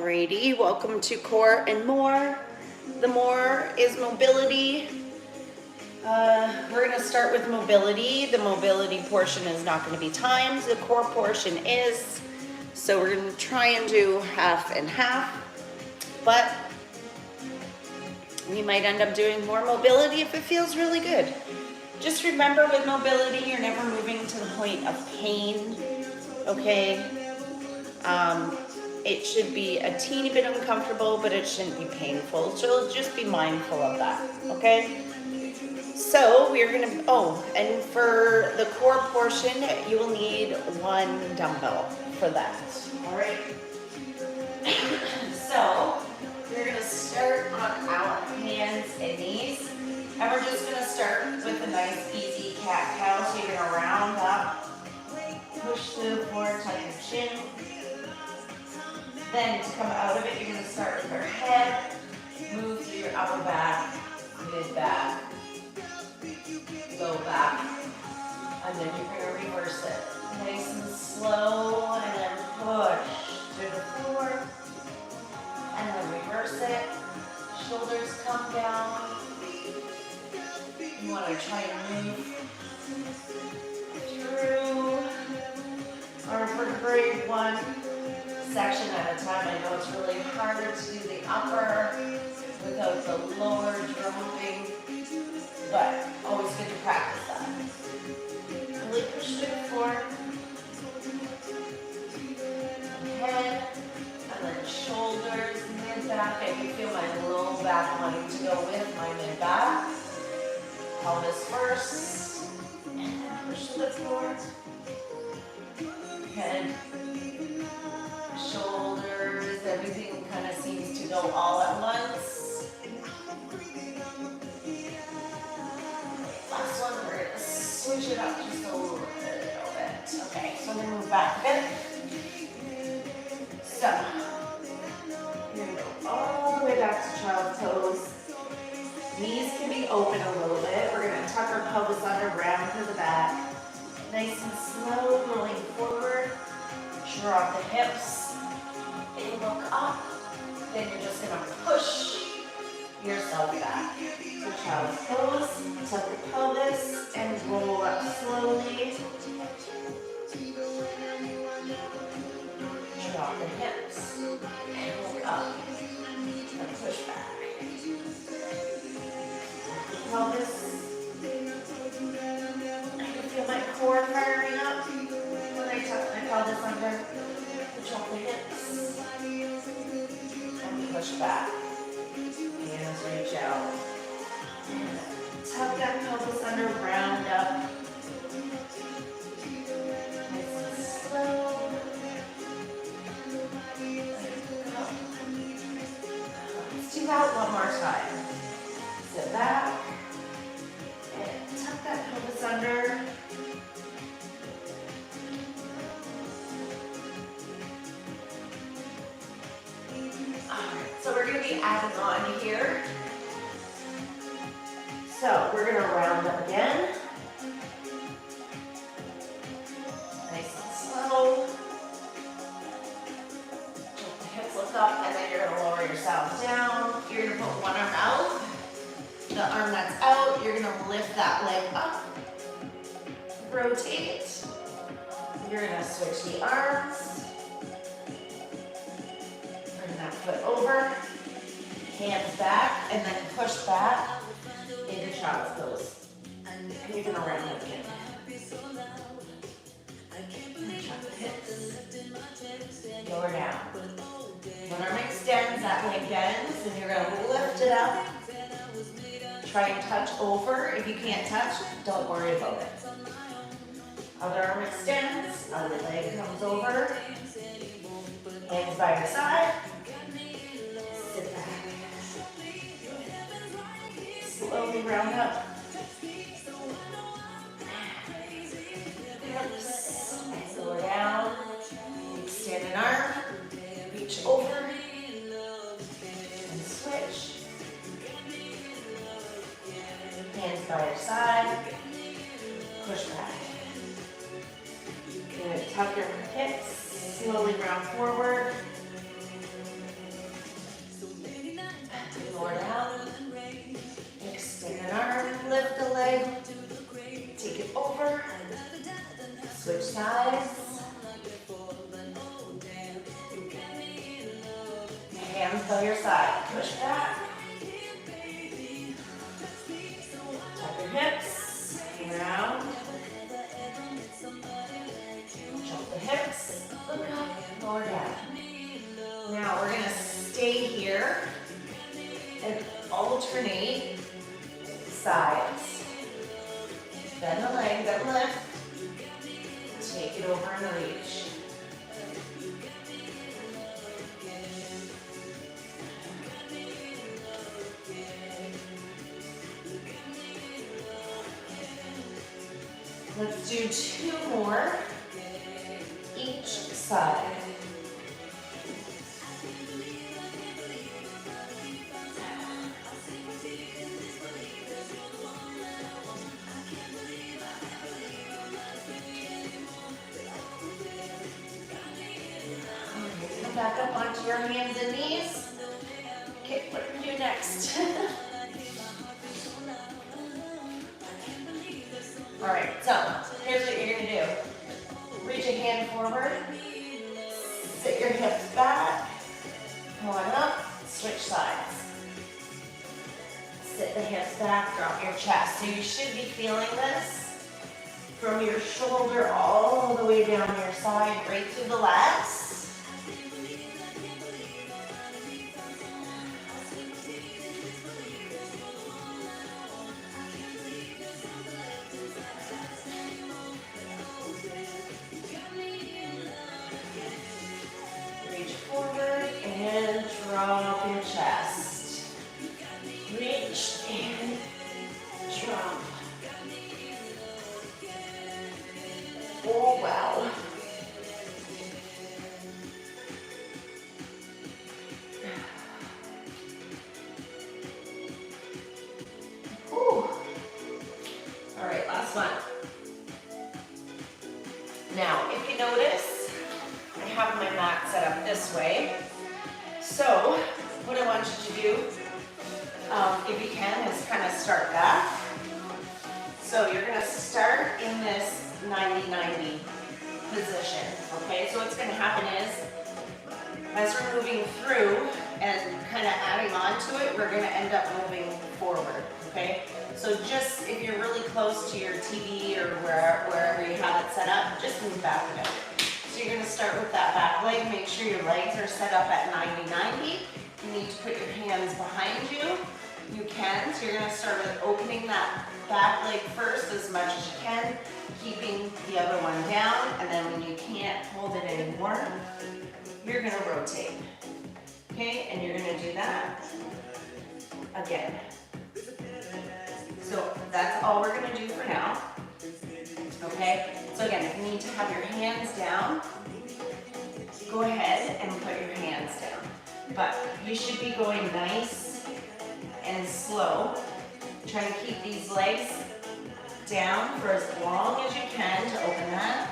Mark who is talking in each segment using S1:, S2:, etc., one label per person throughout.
S1: Alrighty, welcome to Core and More. The more is mobility. We're going to start with mobility. The mobility portion is not going to be timed. The core portion is. So we're going to try and do half and half. But we might end up doing more mobility if it feels really good. Just remember with mobility, you're never moving to the point of pain. Okay? It should be a teeny bit uncomfortable, but it shouldn't be painful. So just be mindful of that, okay? So we're gonna, and for the core portion, you will need one dumbbell for that, all right? So we're gonna start on our hands and knees, and we're just gonna start with a nice easy cat-cow. So you're gonna round up, push through the floor, touch your chin. Then to come out of it, you're going to start with your head, move through your upper back, mid-back, low back, and then you're going to reverse it. Nice and slow, and then push through the floor, and then reverse it. Shoulders come down. You want to try and move through our vertebrae one section at a time. I know it's really hard to do the upper without the lower dropping, but always good to practice that. Really push through the floor, head, and then shoulders, mid-back. I can feel my low back wanting to go with my mid-back. Pelvis first, and then push to the floor, head, shoulders, everything kind of seems to go all at once. Last one, we're going to switch it up just a little bit. Okay, so I'm going to move back a bit. So, you're going to go all the way back to child's pose. Knees can be open a little bit. We're going to tuck our pelvis under, round to the back. Nice and slow, rolling forward. Drop the hips. Look up, then you're just going to push yourself back. So child's pose, tuck the pelvis, and roll up slowly. Drop the hips, and look up, and push back. Pelvis. I can feel my core firing up when I tuck my pelvis under. Drop the hips. Push back. Hands reach out. Tuck that pelvis under, round up. Nice and slow. Let's do that one more time. Sit back. And tuck that pelvis under. So we're going to be adding on here. So we're going to round up again. Nice and slow. Let the hips look up, and then you're going to lower yourself down. You're going to put one arm out. The arm that's out, you're going to lift that leg up. Rotate. You're going to switch the arms. That foot over, hands back, and then push back into child's pose. And you're going to round it again. Tuck the hips. Lower down. When arm extends, that leg bends, and you're going to lift it up. Try and touch over. If you can't touch, don't worry about it. Other arm extends, other leg comes over. Hands by your side. Sit back. Slowly round up. Hips. And lower down. Extend an arm. Reach over. And switch. Hands by your side. Push back. Good. Tuck your hips. Slowly round forward. sides. Hands by your side. Push back. Tuck your hips. Around. Jump the hips. Look up. Lower down. Now we're going to stay here and alternate sides. Bend the leg, then lift. Take it over and reach. Let's do 2 more each side. Come back up onto your hands and knees. Okay, what do we do next? All right, so here's what you're gonna do. Reach a hand forward, sit your hips back, come on up, switch sides. Sit the hips back, drop your chest. So you should be feeling this from your shoulder all the way down your side, right through the legs. Drop your chest. Reach and drop. Oh, wow. Ooh. All right, last one. Now, if you notice, I have my mat set up this way. So, what I want you to do, if you can, is kind of start back. So you're going to start in this 90-90 position, okay? So what's going to happen is, as we're moving through and kind of adding on to it, we're going to end up moving forward, okay? So just, if you're really close to your TV or wherever you have it set up, just move back a bit. So you're going to start with that back leg. Make sure your legs are set up at 90-90. You need to put your hands behind you. You can. So you're going to start with opening that back leg first as much as you can, keeping the other one down. And then when you can't hold it anymore, you're going to rotate. Okay? And you're going to do that again. So that's all we're going to do for now. Okay? So again, if you need to have your hands down, go ahead and put your hands down. But you should be going nice and slow. Try to keep these legs down for as long as you can to open that.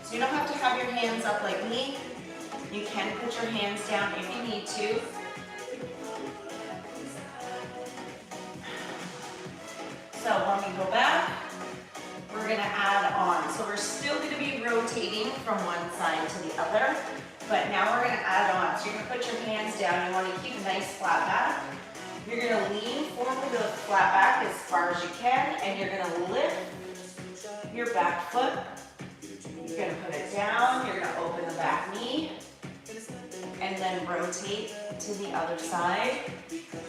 S1: So you don't have to have your hands up like me. You can put your hands down if you need to. So when we go back, we're going to add on. So we're still going to be rotating from one side to the other, but now we're going to add on. So you're going to put your hands down. You want to keep a nice flat back. You're going to lean forward with a flat back as far as you can, and you're going to lift your back foot. You're going to put it down. You're going to open the back knee, and then rotate to the other side.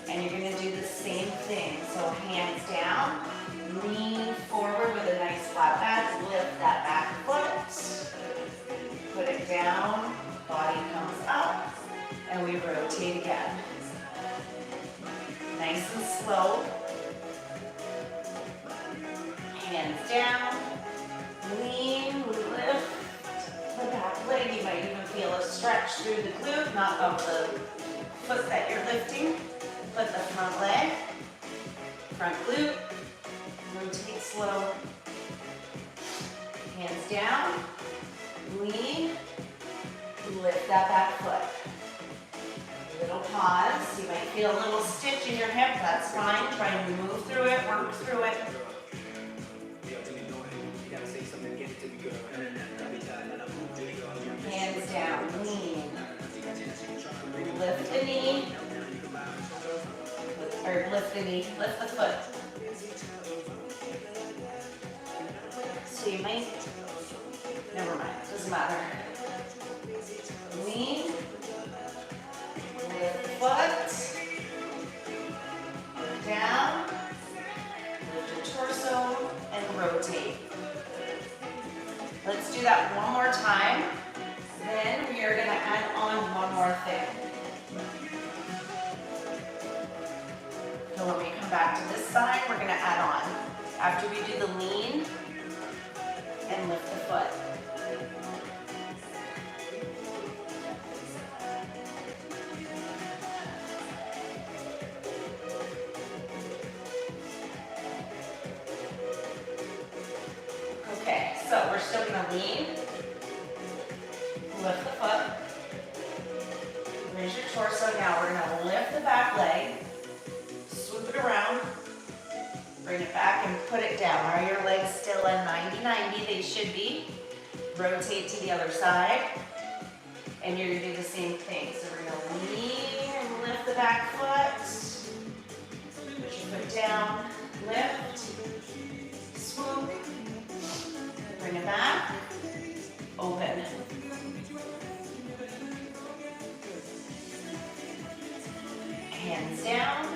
S1: And you're going to do the same thing. So hands down, lean forward with a nice flat back, lift that back foot, put it down, body comes up, and we rotate again. Nice and slow. Hands down, lean, lift the back leg. You might even feel a stretch through the glute, not of the foot that you're lifting. Put the front leg, front glute, rotate slow, hands down, lean, lift that back foot. Little pause, you might feel a little stitch in your hip, that's fine. Try and move through it, work through it. Hands down, lean. Lift the knee, or lift the knee, lift the foot. So you might, never mind, doesn't matter. Lean, lift the foot, down, lift your torso, and rotate. Let's do that one more time. Then we are gonna add on one more thing. So when we come back to this side, we're gonna add on. After we do the lean and lift the foot. Okay, so we're still gonna lean, lift the foot, raise your torso. Now we're gonna lift the back leg, swoop it around, bring it back and put it down. Are your legs still in 90-90? They should be. Rotate to the other side, and you're gonna do the same thing. So we're gonna lean and lift the back foot, put your foot down, lift, swoop, bring it back, open. Hands down,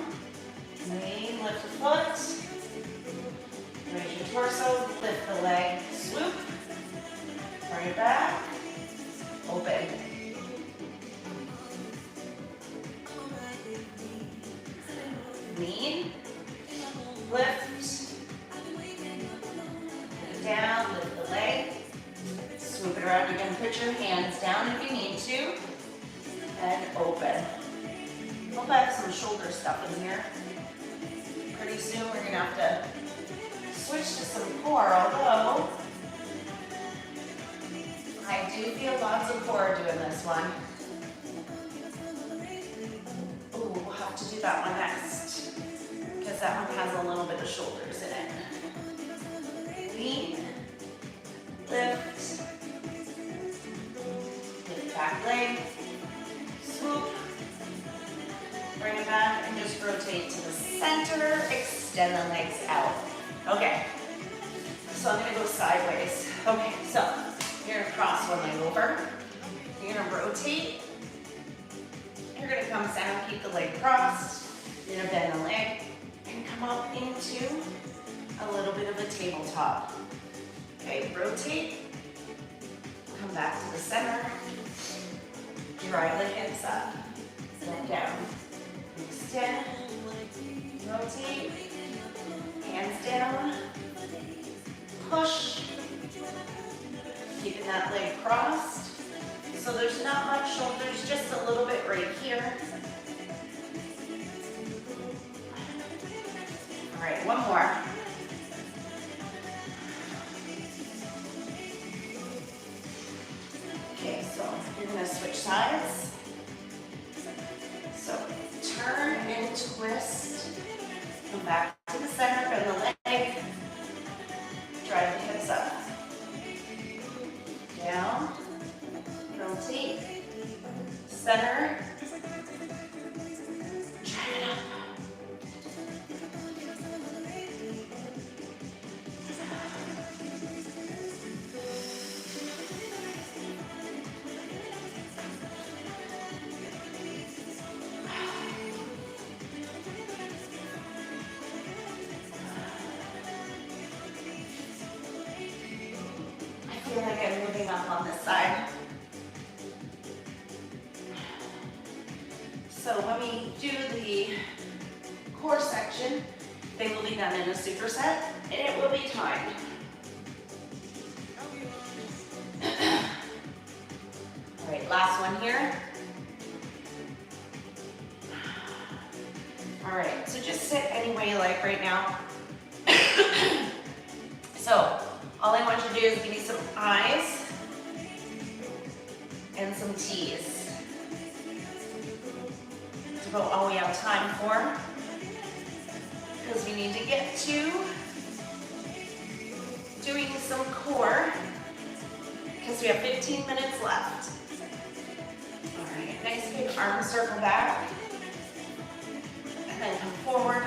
S1: lean, lift the foot, raise your torso, lift the leg, swoop, bring it back, open. Lean, lift, down, lift the leg, swoop it around. You can put your hands down if you need to, and open. Hope I have some shoulder stuff in here. Pretty soon we're gonna have to switch to some core, although I do feel lots of core doing this one. Ooh, we'll have to do that one next, because that one has a little bit of shoulders in it. Lean, lift, lift back leg, swoop, bring it back and just rotate to the center, extend the legs out. Okay, so I'm gonna go sideways. Okay, so you're gonna cross one leg over, you're gonna rotate, you're gonna come down, keep the leg crossed, you're gonna bend the leg, and come up into a little bit of a tabletop. Okay, rotate, come back to the center, drive the hips up, then down. Extend, rotate, hands down, push, keeping that leg crossed. So there's not much shoulders, just a little bit right here. All right, one more. Okay, so you're gonna switch sides. So turn and twist, come back to the center, bend the leg, drive the hips up, down, rotate, center, drive it up. I feel like I'm moving up on this side. So when we do the core section, they will be done in a superset, and it will be timed. All right, last one here. All right, so just sit any way you like right now. So all I want you to do is give me some I's and some T's. It's about all we have time for, because we need to get to doing some core we have 15 minutes left. All right, nice big arm circle back. And then come forward.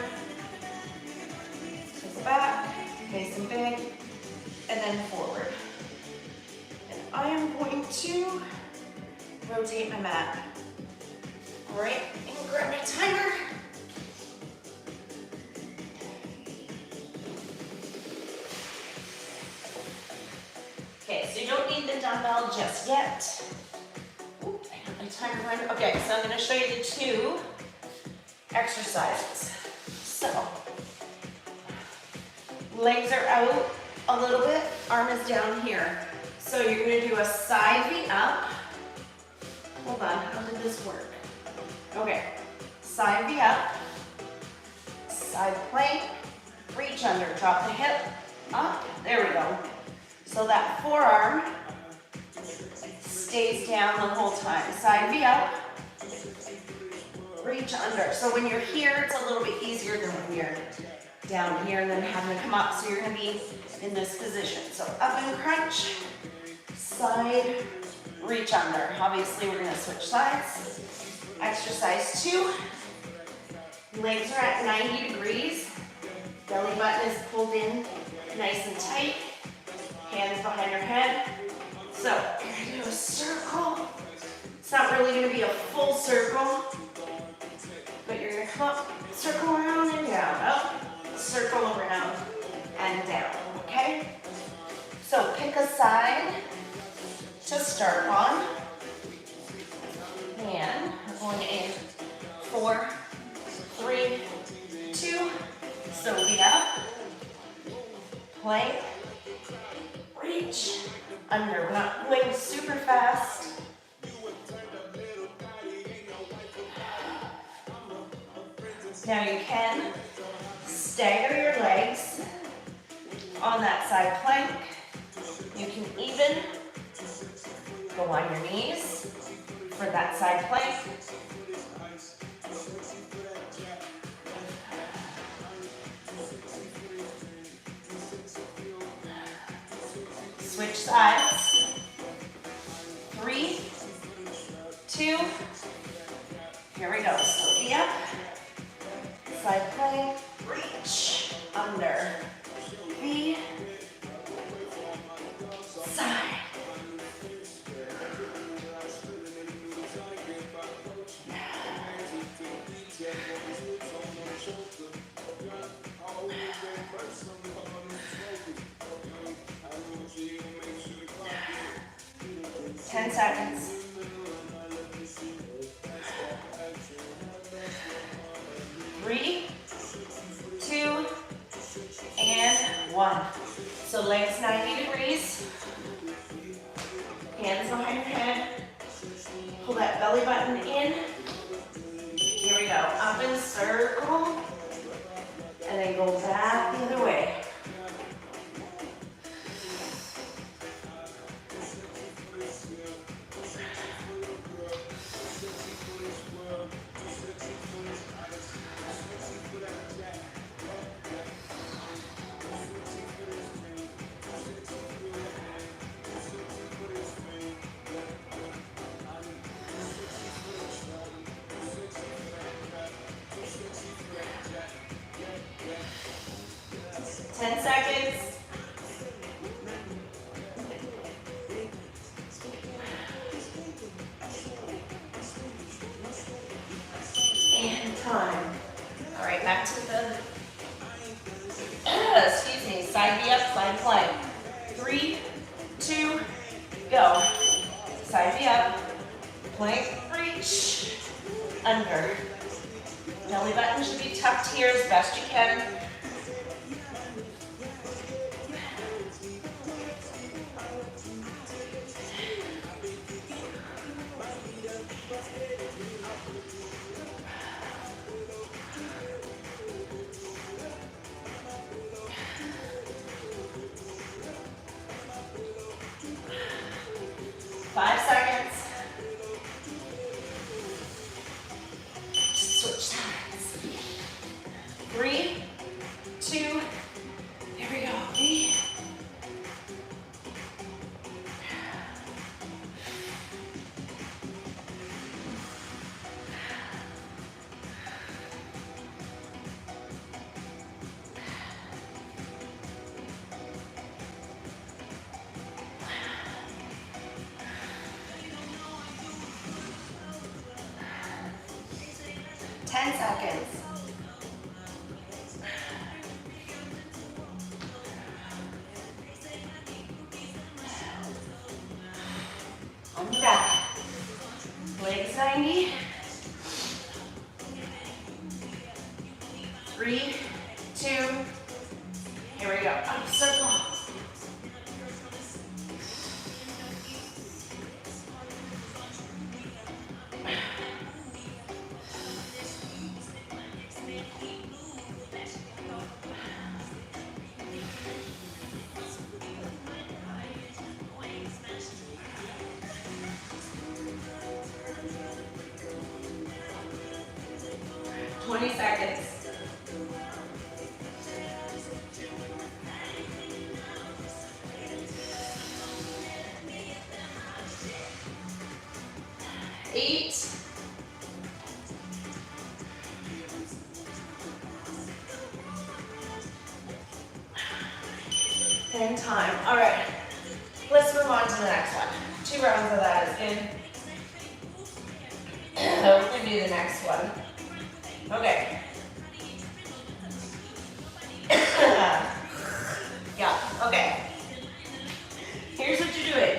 S1: Circle back, nice and big. And then forward. And I am going to rotate my mat. All right, and grab my timer. Okay, so you don't need the dumbbell just yet. Oop, I got my timer running. Okay, so I'm gonna show you the 2 exercises. So, legs are out a little bit, arm is down here. So you're gonna do a side V up. Hold on, how did this work? Okay, side V up, side plank, reach under, drop the hip, up, there we go. So that forearm stays down the whole time. Side V up, reach under. So when you're here, it's a little bit easier than when you're down here and then having to come up. So you're gonna be in this position. So up and crunch, side, reach under. Obviously, we're gonna switch sides. Exercise 2. Legs are at 90 degrees. Belly button is pulled in nice and tight. Hands behind your head. So you're gonna do a circle. It's not really gonna be a full circle, but you're gonna come up, circle around and down, up, circle around and down, okay? So pick a side to start on. And we're going in 4, 3, 2. So we up, plank, reach, under. We're not going super fast. Now you can stagger your legs on that side plank. You can even go on your knees for that side plank. Switch sides. 3, 2, here we go. So be up, side plank, reach, under, V, side. Ten seconds. 3, 2, and 1. So legs 90 degrees. Hands behind your head. Pull that belly button in. Here we go. Up in circle. And then go back the other way. Time. All right, back to the, side V up, side plank. 3, 2, go. Side V up, plank, reach, under. Belly button should be tucked here as best you can. Five seconds. Switch sides. 3, 2, here we go. 10 seconds. On the back. Legs 90. 3, 2, here we go. Up circle. Seconds. 8. 10 time. All right. Let's move on to the next one. 2 rounds of that is good. So we're going to do the next one. Okay. Yeah, okay. Here's what you're doing.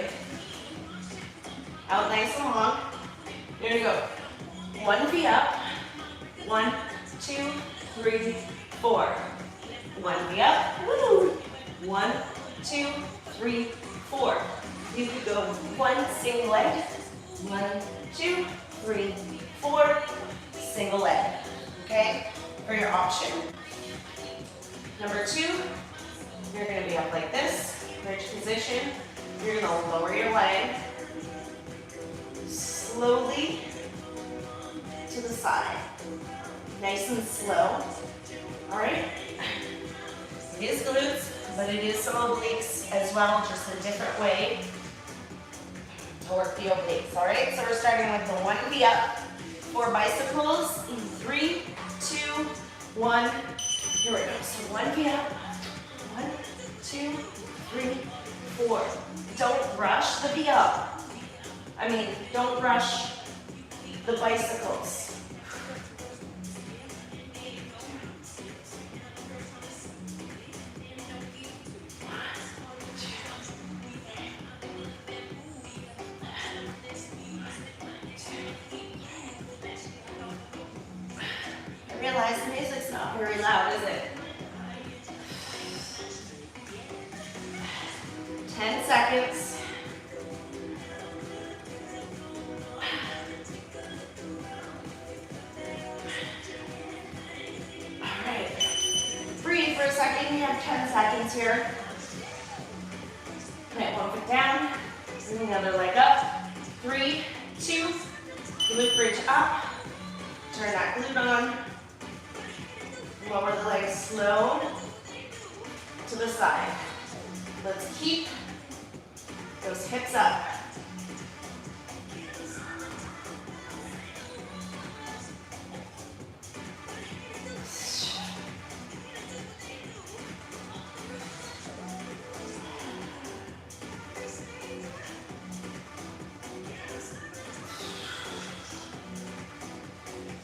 S1: Out nice and long. Here we go. 1 feet up. 1, 2, 3, 4. 1 feet up. Woo! 1, 2, 3, 4. You could go 1 single leg. 1, 2, 3, 4. Single leg. Okay? For your option. Number 2, you're going to be up like this, bridge position. You're going to lower your leg slowly to the side. Nice and slow. All right? It is glutes, but it is some obliques as well, just a different way to work the obliques. All right? So we're starting with the 1 feet up, 4 bicycles in 3, 2, 1. Here we go. So 1 feet up. 1, 2, 3, 4. Don't rush the feet up. Don't rush the bicycles. I realize the music's not very loud, is it? 10 seconds. All right. Breathe for a second. You have 10 seconds here. Plant 1 foot down. Bring the other leg up. 3, 2. Glute bridge up. Turn that glute on. Lower the leg slow to the side. Let's keep those hips up.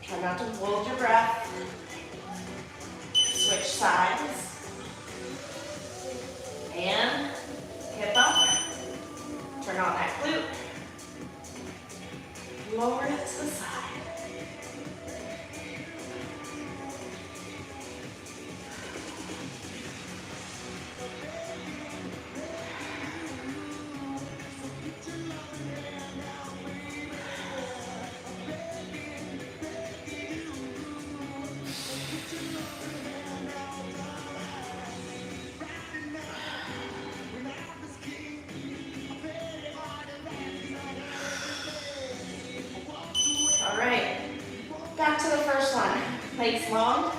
S1: Try not to hold your breath. Switch sides. And hip up. Turn on that glute. Lower it to the side. All right, back to the first one. Legs long.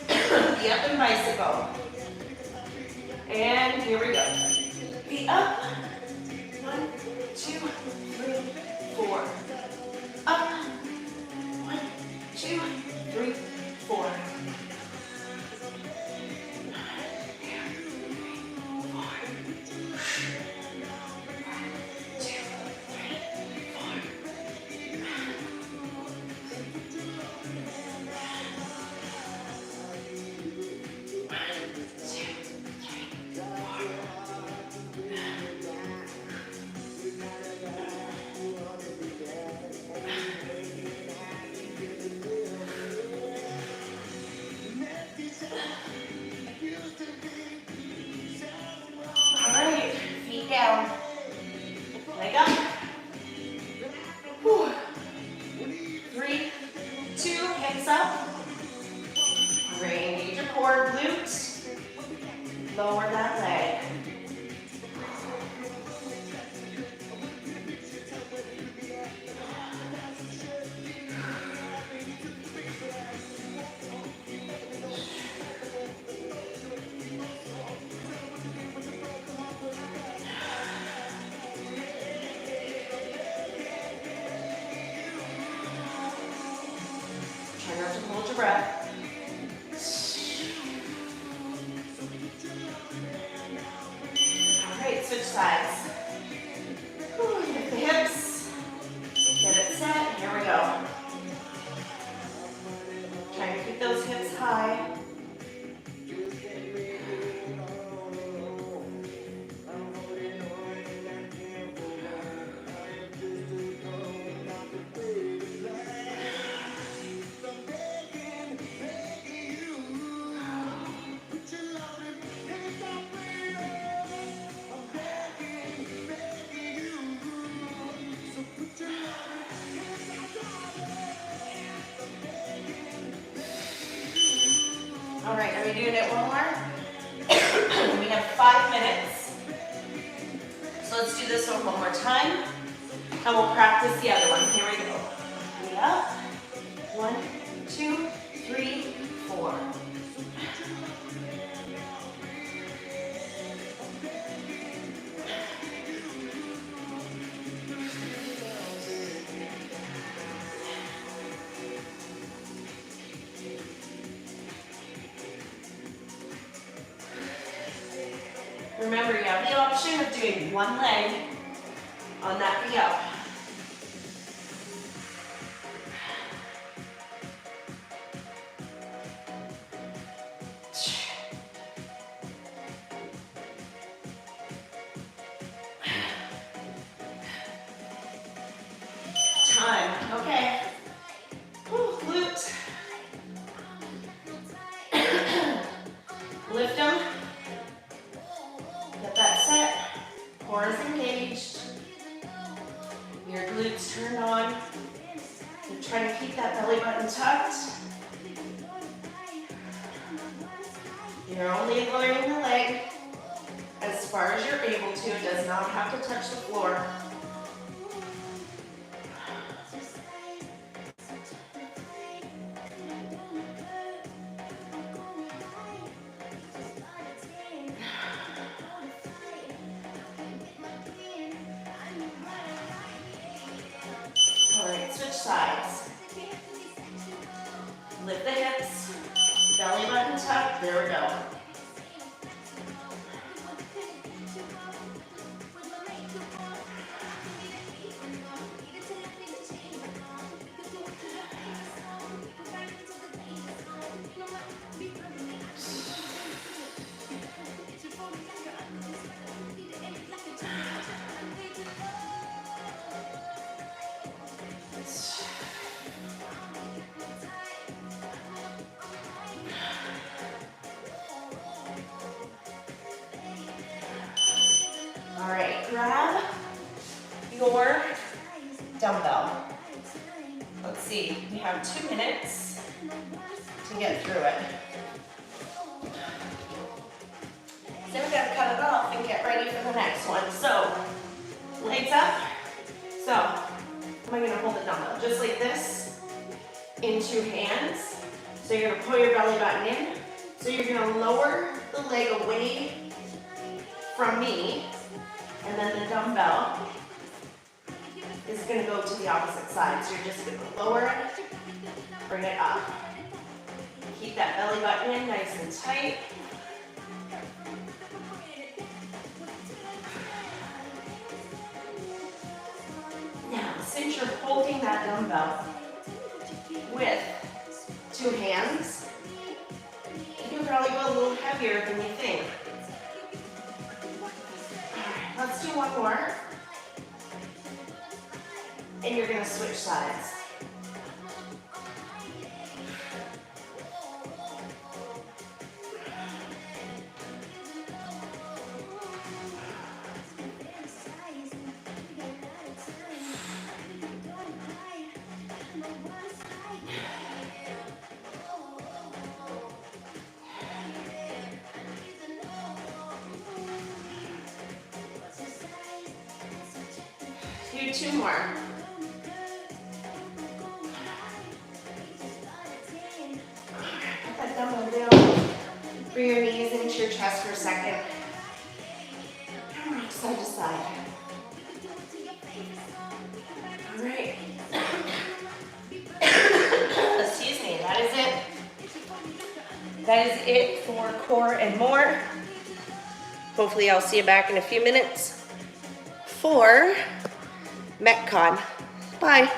S1: Feet up and bicycle. And here we go. Feet up. 1, 2, 3, 4. Up. 1, 2, 3, 4. 2, 3, 4. forward glute, lower that leg. Try not to hold your breath. All right, switch sides. Lift the hips. Get it set. Here we go. Try to keep those hips high. All right, are we doing it one more? We have 5 minutes. So let's do this one more time. And we'll practice the other one. Here we go. Way up. 1, 2, 3, 4. Remember, you have the option of doing one leg on that V-up. Time, okay. Whew, glute. Lift them. Get that set. Core is engaged. Your glutes turned on. You're trying to keep that belly button tucked. You're only lowering the leg as far as you're able to. It does not have to touch the floor. All right, switch sides. Lift the hips, belly button tucked. There we go. All right, grab your dumbbell. Let's see, we have 2 minutes to get through it. Then we gotta cut it off and get ready for the next one. So, legs up. So, am I gonna hold the dumbbell? Just like this, in 2 hands. So you're gonna pull your belly button in. So you're gonna lower the leg away from me. And then the dumbbell is going to go to the opposite side. So you're just going to lower it, bring it up. Keep that belly button in nice and tight. Now, since you're holding that dumbbell with 2 hands, you can probably go a little heavier than you think. Let's do one more. And you're gonna switch sides. do 2 more. Put that dumbbell down. Bring your knees into your chest for a second. Rock side to side. All right. Excuse me, that is it. That is it for core and more. Hopefully I'll see you back in a few minutes for Metcon. Bye.